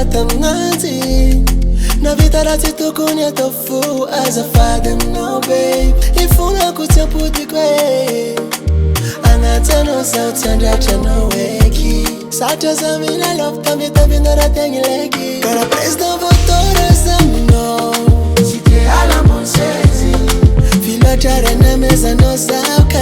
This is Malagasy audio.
tamnati na vita rati tukunya tofu as a father no babe ifuna kutemputi kwe angatano sauti andracha no weki sacha zamina love tambi tambi nora tengi leki Kara president votore zamino Sike ala monsezi Filo chare na meza no sauka